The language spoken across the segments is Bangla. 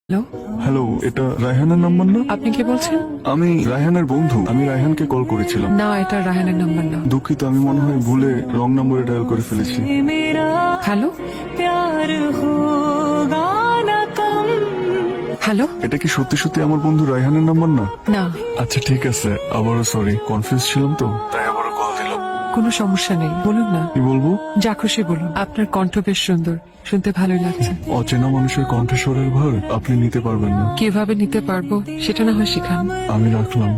হ্যালো, হ্যালো, এটা রায়হানের নাম্বার না? আপনি কে বলছেন? আমি রায়হানের বন্ধু। আমি রায়হানকে কল করেছিলাম। না, এটা রায়হানের নাম্বার না। দুঃখিত, আমি মনে হয় ভুলে রং নম্বরে ডায়াল করে ফেলেছি। Hello, hello. এটা কি সত্যি সত্যি আমার বন্ধু রায়হানের নাম্বার না? না, আচ্ছা ঠিক আছে, আবারও সরি, কনফিউজ ছিলাম তো তাই আবারও কল দিলাম। কোনো সমস্যা নেই, বলুন না। কি বলবো? যা খুশি বলুন। আপনার কণ্ঠ বেশ সুন্দর, শুনতে ভালোই লাগছে। অচেনা মানুষের কণ্ঠস্বরের ভার আপনি নিতে পারবেন না। কিভাবে নিতে পারবো সেটা না হয় শিখান। আমি রাখলাম।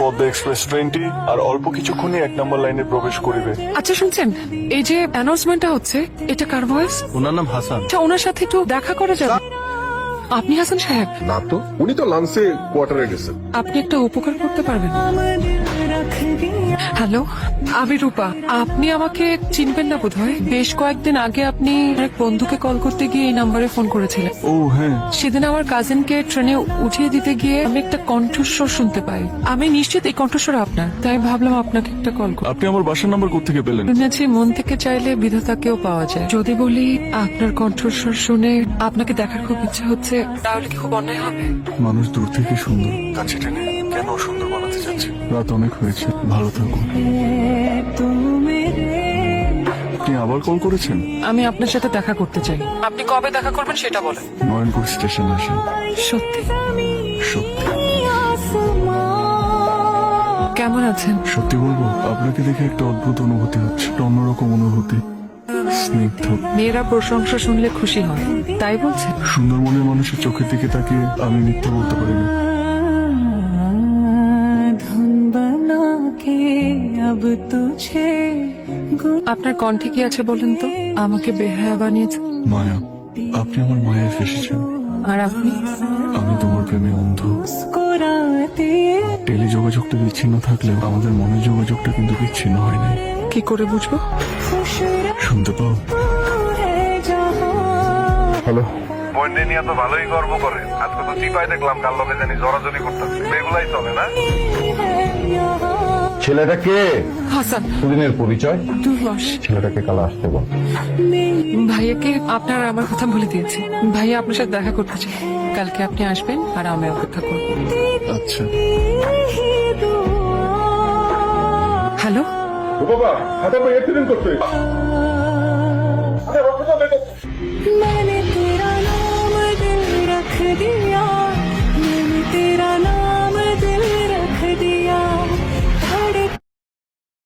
পদ্মা এক্সপ্রেস ট্রেনটি আর অল্প কিছুক্ষণই 1 নম্বর লাইনে প্রবেশ করিবে। আচ্ছা শুনছেন, এই যে অ্যানাউন্সমেন্টটা হচ্ছে, এটা কার ভয়েস? ওনার নাম হাসান। আচ্ছা, ওনার সাথে একটু দেখা করে যাবে। আপনি হাসান সাহেব? না তো, উনি তো লাঞ্চে কোয়ার্টারে গেছেন। আপনি একটা উপকার করতে পারবেন? হ্যালো, আমি রূপা। আপনি আমাকে চিনবেন না বোধহয়। বেশ কয়েকদিন আগে আপনি এক বন্ধুকে কল করতে গিয়ে এই নাম্বারে ফোন করেছিলেন। ও হ্যাঁ, সেদিন আমার কাজিনকে ট্রেনে উঠিয়ে দিতে গিয়ে আমি একটা কণ্ঠস্বর শুনতে পাই। আমি নিশ্চিত এই কণ্ঠস্বর আপনার, তাই ভাবলাম আপনাকে একটা কল করি। আপনি আমার বাসার নাম্বার কোত্থেকে পেলেন? শুনেছি মন থেকে চাইলে বিধাতাকেও পাওয়া যায়। যদি বলি আপনার কণ্ঠস্বর শুনে আপনাকে দেখার খুব ইচ্ছে হচ্ছে, তাহলে কি খুব অন্যায় হবে? মানুষ দূর থেকে সুন্দর, কাছে টেনে কেন সুন্দর বানাতে চাচ্ছে? রাত অনেক হয়েছে, ভালো থাকুন। আপনি আবার কল করেছেন? আমি আপনার সাথে দেখা করতে চাই। আপনি কবে দেখা করবেন সেটা বলেন। নয়নপুর স্টেশন আসেন। সত্যি? সত্যি কেমন আছেন? সত্যি বলবো, আপনাকে দেখে একটা অদ্ভুত অনুভূতি হচ্ছে, একটা অন্যরকম অনুভূতি। স্নিগ্ধ। মেয়েরা প্রশংসা শুনলে খুশি হয়, তাই বলছেন? সুন্দর মনের মানুষের চোখের দিকে তাকিয়ে আমি মিথ্যা বলতে পারি না। আপনার কণ্ঠে কি আছে বলেন তো? আমাকে বেহায়া বানিয়েছে। মায়া, আপনি আমার মায়ায় ফেসেছেন। আর আপনি? আমি তোমার প্রেমে অন্ধ। টেলি যোগাযোগটা বিচ্ছিন্ন থাকলেও আমাদের মনের যোগাযোগটা কিন্তু বিচ্ছিন্ন হয় নাই। কি করে বুঝবো? শুনতে পাও? হ্যালো, বন্যে নিয়ে তো ভালোই গর্ব করে। আজকে তো চিপাই দেখলাম কাল লোকে জানি জড়াজড়ি করতেছে, এগুলাই চলে না? ছেলেটা কে? হাসান। সুদিনের পরিচয়। দুর্বাস। ছেলেটাকে কাল আসতে বল। ভাইয়াকে আপনার আর আমার কথা বলে দিয়েছি। ভাইয়া আপনার সাথে দেখা করতে চাই। কালকে আপনি আসবেন আর আমি অপেক্ষা করব। আচ্ছা। হ্যালো, বাবা, হাতে ভাই অ্যাক্সিডেন্ট করছে। मैंने तेरा नाम दिल रख दिया।